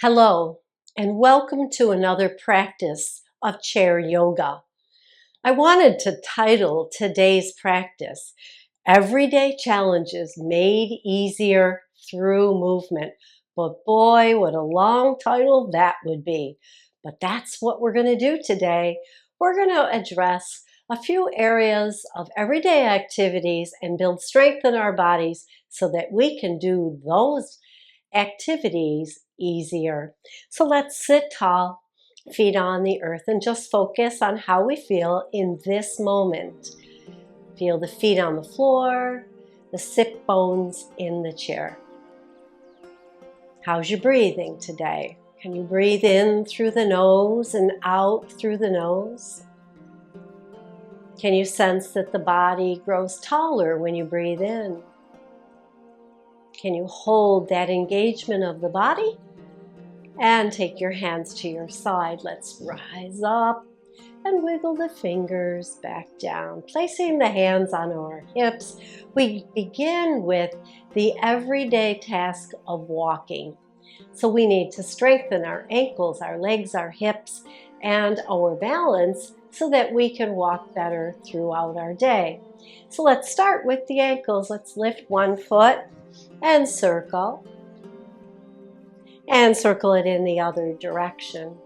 Hello, and welcome to another practice of chair yoga. I wanted to title today's practice, Everyday Challenges Made Easier Through Movement. But boy, what a long title that would be. But that's what we're going to do today. We're going to address a few areas of everyday activities and build strength in our bodies so that we can do those activities easier. So let's sit tall, feet on the earth, and just focus on how we feel in this moment. Feel the feet on the floor, the sit bones in the chair. How's your breathing today? Can you breathe in through the nose and out through the nose? Can you sense that the body grows taller when you breathe in? Can you hold that engagement of the body? And take your hands to your side. Let's rise up and wiggle the fingers back down. Placing the hands on our hips, we begin with the everyday task of walking. So we need to strengthen our ankles, our legs, our hips, and our balance so that we can walk better throughout our day. So let's start with the ankles. Let's lift one foot and circle it in the other direction.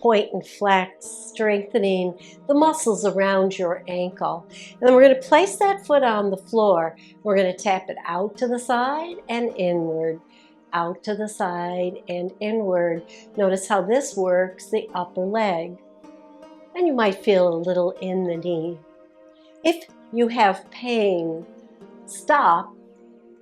Point and flex, strengthening the muscles around your ankle. And then we're going to place that foot on the floor. We're going to tap it out to the side and inward, out to the side and inward. Notice how this works the upper leg. And you might feel a little in the knee. If you have pain, stop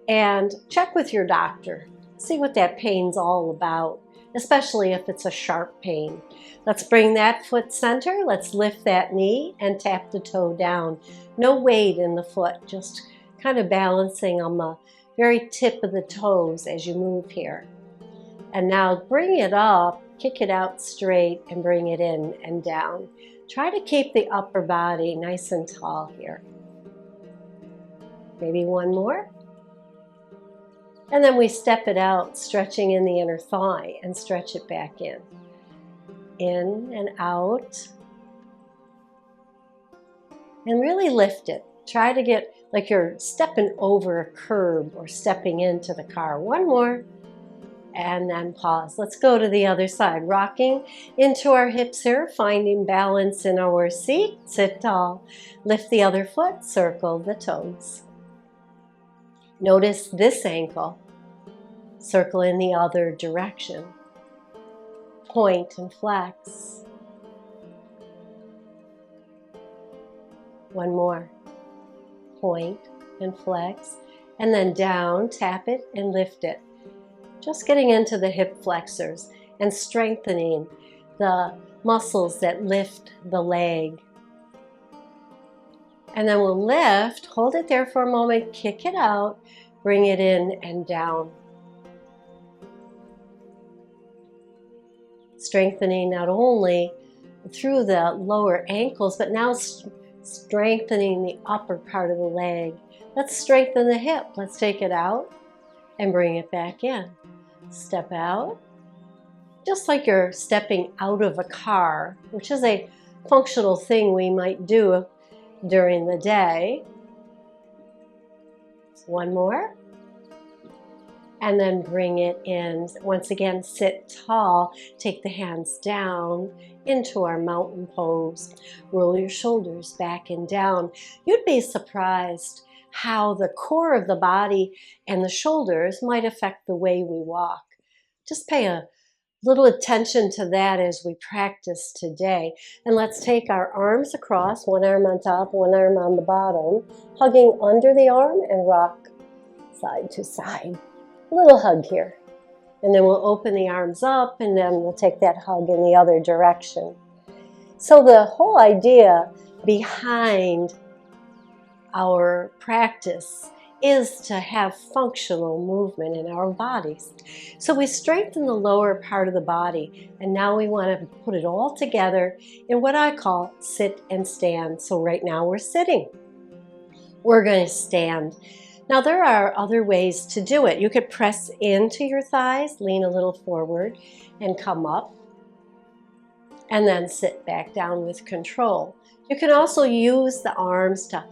and check with your doctor. See what that pain's all about, especially if it's a sharp pain. Let's bring that foot center. Let's lift that knee and tap the toe down. No weight in the foot, just kind of balancing on the very tip of the toes as you move here. And now bring it up, kick it out straight, and bring it in and down. Try to keep the upper body nice and tall here. Maybe one more. And then we step it out, stretching in the inner thigh and stretch it back in. In and out. And really lift it. Try to get like you're stepping over a curb or stepping into the car. One more. And then pause. Let's go to the other side. Rocking into our hips here, finding balance in our seat. Sit tall. Lift the other foot, circle the toes. Notice this ankle. Circle in the other direction. Point and flex. One more. Point and flex. And then down, tap it and lift it. Just getting into the hip flexors and strengthening the muscles that lift the leg. And then we'll lift, hold it there for a moment, kick it out, bring it in and down. Strengthening not only through the lower ankles, but now strengthening the upper part of the leg. Let's strengthen the hip. Let's take it out and bring it back in. Step out, just like you're stepping out of a car, which is a functional thing we might do during the day. One more. And then bring it in. Once again, sit tall. Take the hands down into our mountain pose. Roll your shoulders back and down. You'd be surprised how the core of the body and the shoulders might affect the way we walk. Just pay a little attention to that as we practice today. And let's take our arms across, one arm on top, one arm on the bottom, hugging under the arm and rock side to side. A little hug here. And then we'll open the arms up and then we'll take that hug in the other direction. So the whole idea behind our practice is to have functional movement in our bodies. So we strengthen the lower part of the body, and now we want to put it all together in what I call sit and stand. So right now we're sitting. We're going to stand. Now there are other ways to do it. You could press into your thighs, lean a little forward, and come up, and then sit back down with control. You can also use the arms to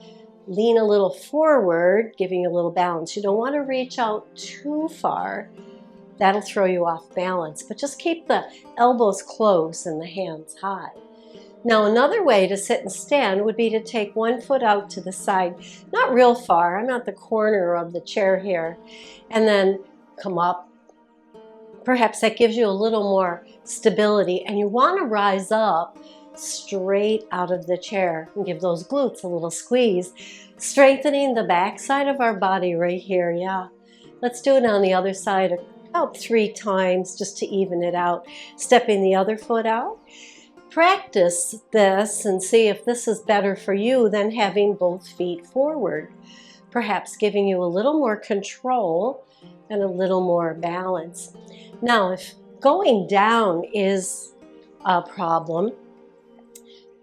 lean a little forward, giving you a little balance. You don't want to reach out too far. That'll throw you off balance, but just keep the elbows close and the hands high. Now another way to sit and stand would be to take one foot out to the side, not real far, I'm at the corner of the chair here, and then come up. Perhaps that gives you a little more stability, and you want to rise up straight out of the chair and give those glutes a little squeeze, strengthening the back side of our body right here. Yeah, let's do it on the other side about 3 times just to even it out, stepping the other foot out. Practice this and see if this is better for you than having both feet forward, perhaps giving you a little more control and a little more balance. Now, if going down is a problem,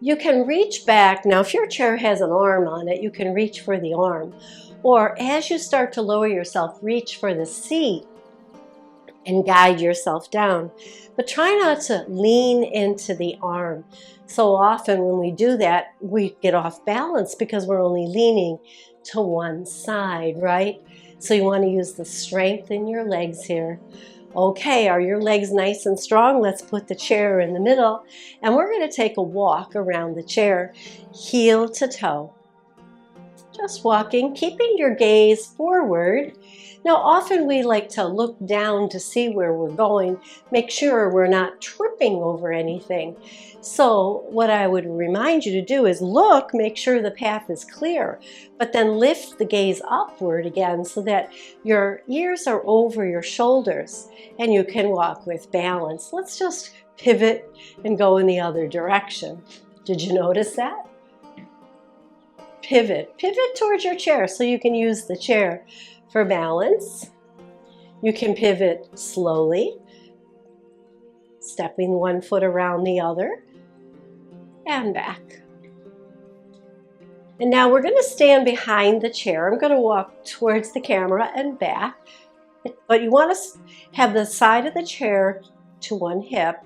you can reach back. Now, if your chair has an arm on it, you can reach for the arm. Or as you start to lower yourself, reach for the seat and guide yourself down. But try not to lean into the arm. So often when we do that, we get off balance because we're only leaning to one side, right? So you want to use the strength in your legs here. Okay, are your legs nice and strong? Let's put the chair in the middle, and we're going to take a walk around the chair, heel to toe. Just walking, keeping your gaze forward. Now, often we like to look down to see where we're going, make sure we're not tripping over anything. So what I would remind you to do is look, make sure the path is clear, but then lift the gaze upward again so that your ears are over your shoulders and you can walk with balance. Let's just pivot and go in the other direction. Did you notice that? Pivot towards your chair so you can use the chair for balance. You can pivot slowly, stepping one foot around the other and back. And now we're going to stand behind the chair. I'm going to walk towards the camera and back, but you want to have the side of the chair to one hip,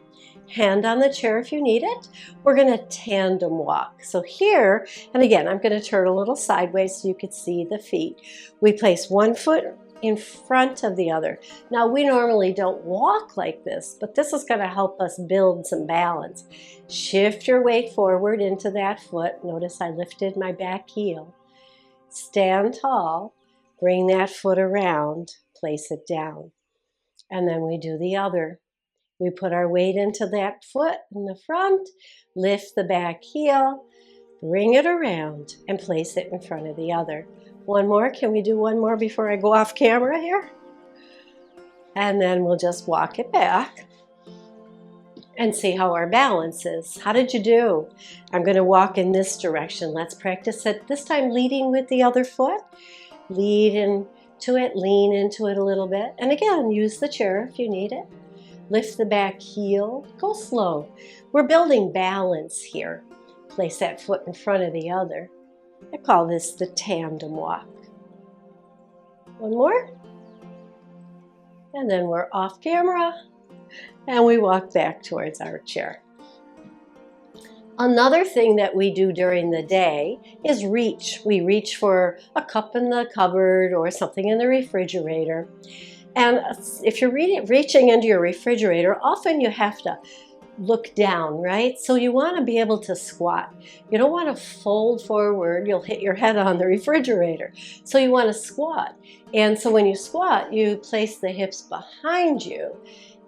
hand on the chair if you need it. We're going to tandem walk. So here, and again, I'm going to turn a little sideways so you can see the feet. We place one foot in front of the other. Now, we normally don't walk like this, but this is going to help us build some balance. Shift your weight forward into that foot. Notice I lifted my back heel. Stand tall, bring that foot around, place it down. And then we do the other. We put our weight into that foot in the front, lift the back heel, bring it around, and place it in front of the other. One more. Can we do one more before I go off camera here? And then we'll just walk it back and see how our balance is. How did you do? I'm going to walk in this direction. Let's practice it. This time leading with the other foot. Lead into it, lean into it a little bit. And again, use the chair if you need it. Lift the back heel, go slow. We're building balance here. Place that foot in front of the other. I call this the tandem walk. One more. And then we're off camera and we walk back towards our chair. Another thing that we do during the day is reach. We reach for a cup in the cupboard or something in the refrigerator. And if you're reaching into your refrigerator, often you have to look down, right? So you want to be able to squat. You don't want to fold forward. You'll hit your head on the refrigerator. So you want to squat. And so when you squat, you place the hips behind you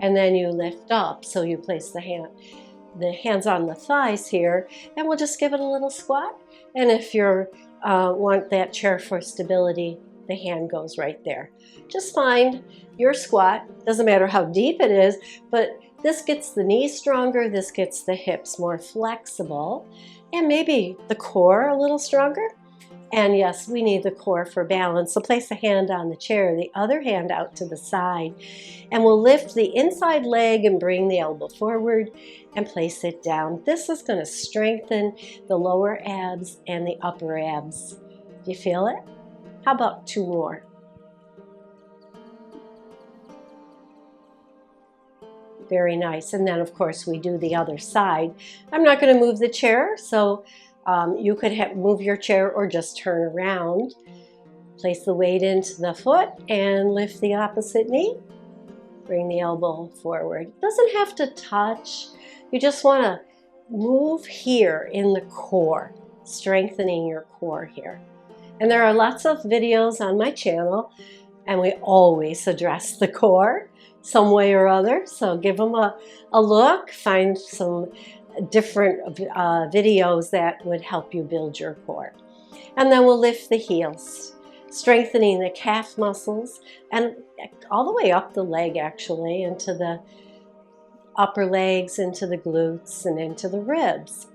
and then you lift up. So you place the hands on the thighs here, and we'll just give it a little squat. And if you want that chair for stability, the hand goes right there. Just find your squat. Doesn't matter how deep it is, but this gets the knees stronger, this gets the hips more flexible, and maybe the core a little stronger. And yes, we need the core for balance. So place a hand on the chair, the other hand out to the side, and we'll lift the inside leg and bring the elbow forward and place it down. This is going to strengthen the lower abs and the upper abs. Do you feel it? How about 2 more? Very nice. And then, of course, we do the other side. I'm not going to move the chair, so you could move your chair or just turn around. Place the weight into the foot and lift the opposite knee. Bring the elbow forward. It doesn't have to touch. You just want to move here in the core, strengthening your core here. And there are lots of videos on my channel, and we always address the core some way or other. So give them a look, find some different videos that would help you build your core. And then we'll lift the heels, strengthening the calf muscles and all the way up the leg, actually, into the upper legs, into the glutes, and into the ribs.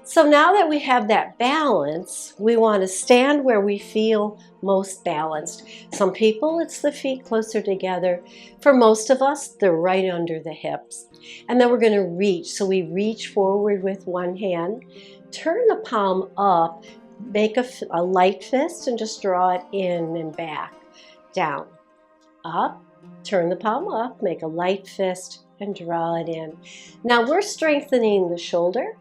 So now that we have that balance, we want to stand where we feel most balanced. Some people, it's the feet closer together. For most of us, they're right under the hips. And then we're going to reach. So we reach forward with one hand, turn the palm up, make a light fist, and just draw it in and back, down, up, turn the palm up, make a light fist, and draw it in. Now we're strengthening the shoulder.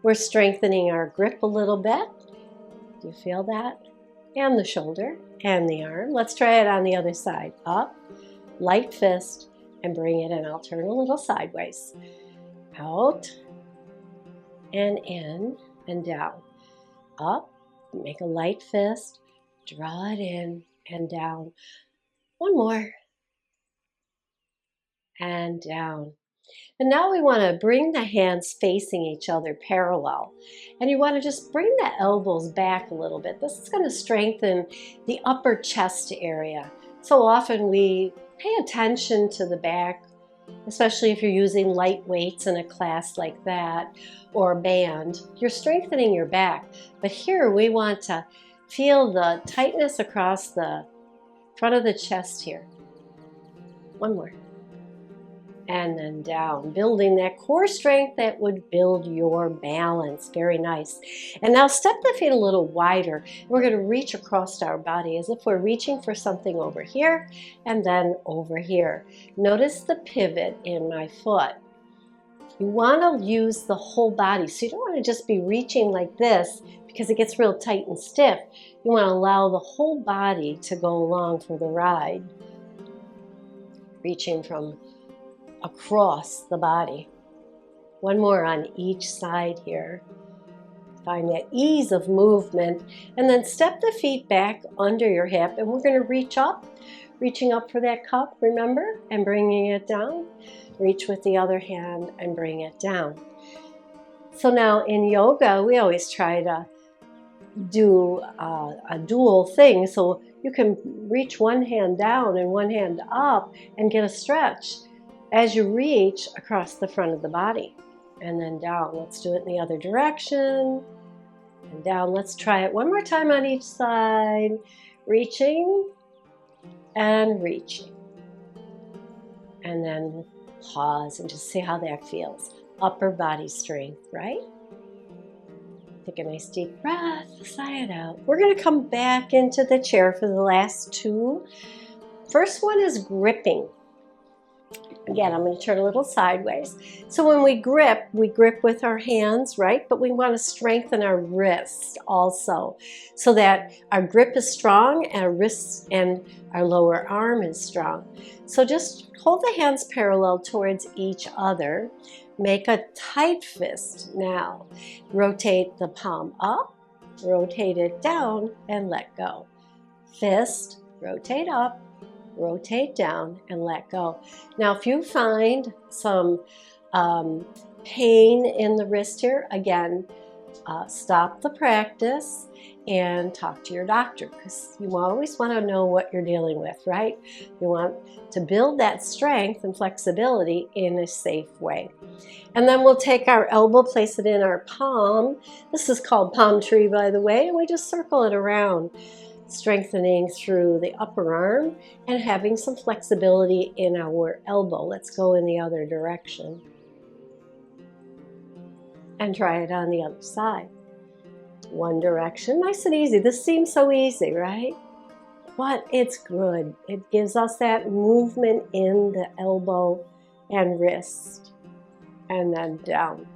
We're strengthening our grip a little bit. Do you feel that? And the shoulder and the arm. Let's try it on the other side. Up, light fist, and bring it in. I'll turn a little sideways. Out, and in, and down. Up, make a light fist, draw it in, and down. One more. And down. And now we want to bring the hands facing each other parallel. And you want to just bring the elbows back a little bit. This is going to strengthen the upper chest area. So often we pay attention to the back, especially if you're using light weights in a class like that or a band. You're strengthening your back. But here we want to feel the tightness across the front of the chest here. One more. And then down, building that core strength that would build your balance. Very nice. And now step the feet a little wider. We're going to reach across our body as if we're reaching for something over here and then over here. Notice the pivot in my foot. You want to use the whole body. So you don't want to just be reaching like this because it gets real tight and stiff. You want to allow the whole body to go along for the ride. Reaching from across the body. One more on each side here. Find that ease of movement, and then step the feet back under your hip, and we're going to reach up, reaching up for that cup, remember, and bringing it down. Reach with the other hand and bring it down. So now in yoga, we always try to do a dual thing, so you can reach one hand down and one hand up and get a stretch as you reach across the front of the body. And then down. Let's do it in the other direction. And down. Let's try it one more time on each side. Reaching and reaching. And then pause and just see how that feels. Upper body strength, right? Take a nice deep breath. Sigh it out. We're going to come back into the chair for the last two. First one is gripping. Again, I'm going to turn a little sideways. So when we grip with our hands, right? But we want to strengthen our wrists also so that our grip is strong and our wrists and our lower arm is strong. So just hold the hands parallel towards each other. Make a tight fist now. Rotate the palm up, rotate it down, and let go. Fist, rotate up, rotate down, and let go. Now, if you find some pain in the wrist here, again, stop the practice and talk to your doctor, because you always want to know what you're dealing with, right? You want to build that strength and flexibility in a safe way. And then we'll take our elbow, place it in our palm. This is called palm tree, by the way, and we just circle it around, strengthening through the upper arm and having some flexibility in our elbow. Let's go in the other direction and try it on the other side. One direction, nice and easy. This seems so easy, right? But it's good. It gives us that movement in the elbow and wrist, and then down.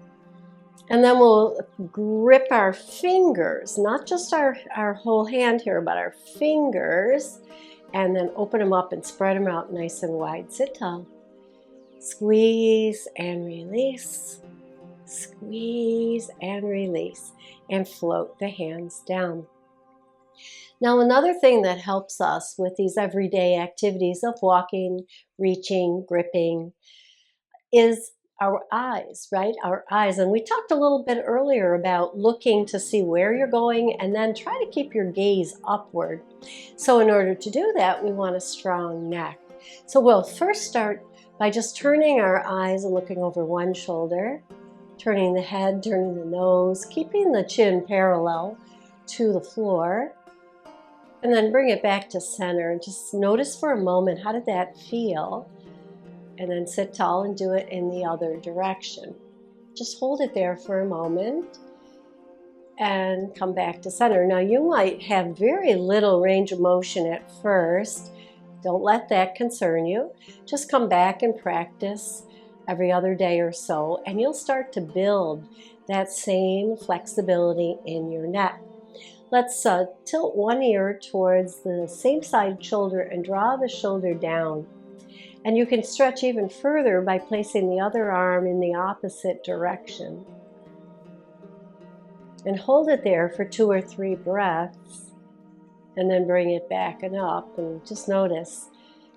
And then we'll grip our fingers, not just our whole hand here, but our fingers, and then open them up and spread them out nice and wide. Sit tall. Squeeze and release. Squeeze and release. And float the hands down. Now, another thing that helps us with these everyday activities of walking, reaching, gripping is our eyes, right? Our eyes. And we talked a little bit earlier about looking to see where you're going and then try to keep your gaze upward. So in order to do that, we want a strong neck. So we'll first start by just turning our eyes and looking over one shoulder, turning the head, turning the nose, keeping the chin parallel to the floor, and then bring it back to center and just notice for a moment, how did that feel? And then sit tall and do it in the other direction. Just hold it there for a moment and come back to center. Now you might have very little range of motion at first. Don't let that concern you. Just come back and practice every other day or so, and you'll start to build that same flexibility in your neck. Let's tilt one ear towards the same side shoulder and draw the shoulder down. And you can stretch even further by placing the other arm in the opposite direction. And hold it there for 2 or 3 breaths, and then bring it back and up. And just notice,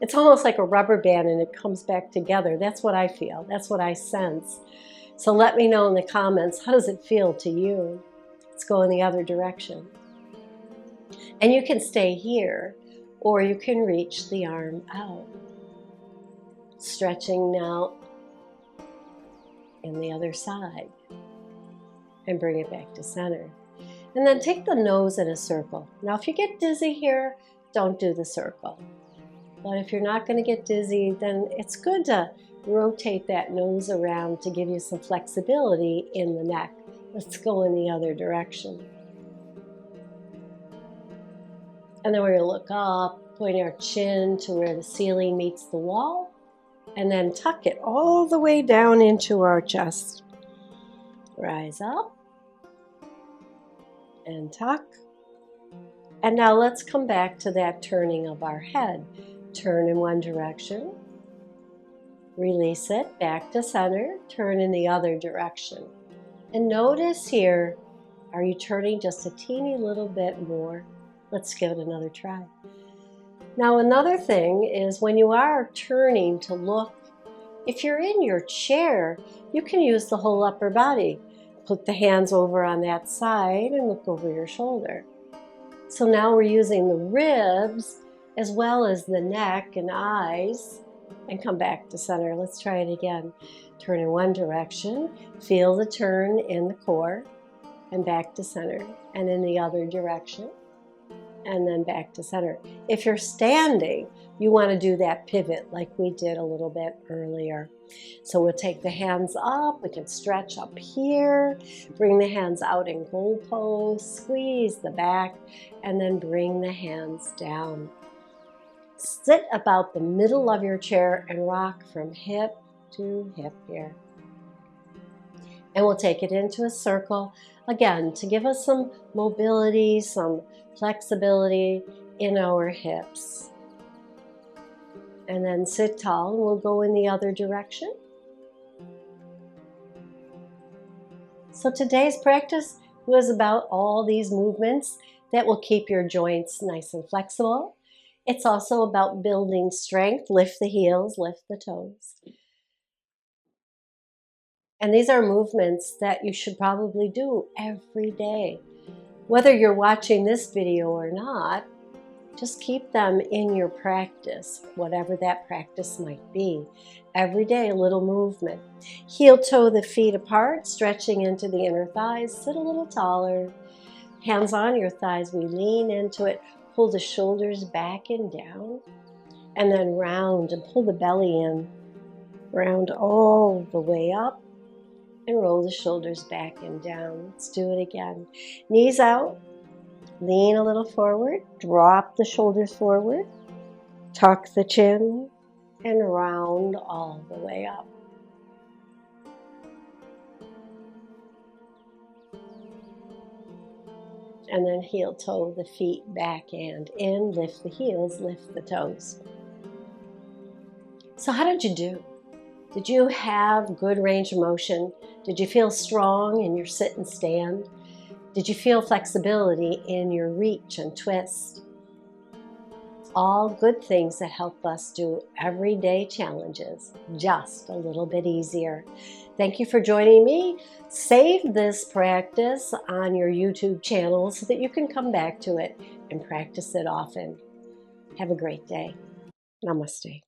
it's almost like a rubber band and it comes back together. That's what I feel. That's what I sense. So let me know in the comments, how does it feel to you? Let's go in the other direction. And you can stay here, or you can reach the arm out. Stretching now in the other side. And bring it back to center. And then take the nose in a circle. Now if you get dizzy here, don't do the circle. But if you're not going to get dizzy, then it's good to rotate that nose around to give you some flexibility in the neck. Let's go in the other direction. And then we're going to look up, pointing our chin to where the ceiling meets the wall, and then tuck it all the way down into our chest. Rise up and tuck. And now let's come back to that turning of our head. Turn in one direction, release it back to center, turn in the other direction. And notice here, are you turning just a teeny little bit more? Let's give it another try. Now another thing is when you are turning to look, if you're in your chair, you can use the whole upper body. Put the hands over on that side and look over your shoulder. So now we're using the ribs as well as the neck and eyes, and come back to center. Let's try it again. Turn in one direction, feel the turn in the core, and back to center, and in the other direction, and then back to center. If you're standing, you want to do that pivot like we did a little bit earlier. So we'll take the hands up, we can stretch up here, bring the hands out in goal pose, squeeze the back, and then bring the hands down. Sit about the middle of your chair and rock from hip to hip here. And we'll take it into a circle, again, to give us some mobility, some flexibility in our hips. And then sit tall, and we'll go in the other direction. So today's practice was about all these movements that will keep your joints nice and flexible. It's also about building strength. Lift the heels, lift the toes. And these are movements that you should probably do every day. Whether you're watching this video or not, just keep them in your practice, whatever that practice might be. Every day, a little movement. Heel toe the feet apart, stretching into the inner thighs. Sit a little taller. Hands on your thighs, we lean into it. Pull the shoulders back and down, and then round and pull the belly in. Round all the way up, and roll the shoulders back and down. Let's do it again. Knees out, lean a little forward, drop the shoulders forward, tuck the chin, and round all the way up. And then heel toe the feet back and in, lift the heels, lift the toes. So how did you do? Did you have good range of motion? Did you feel strong in your sit and stand? Did you feel flexibility in your reach and twist? All good things that help us do everyday challenges just a little bit easier. Thank you for joining me. Save this practice on your YouTube channel so that you can come back to it and practice it often. Have a great day. Namaste.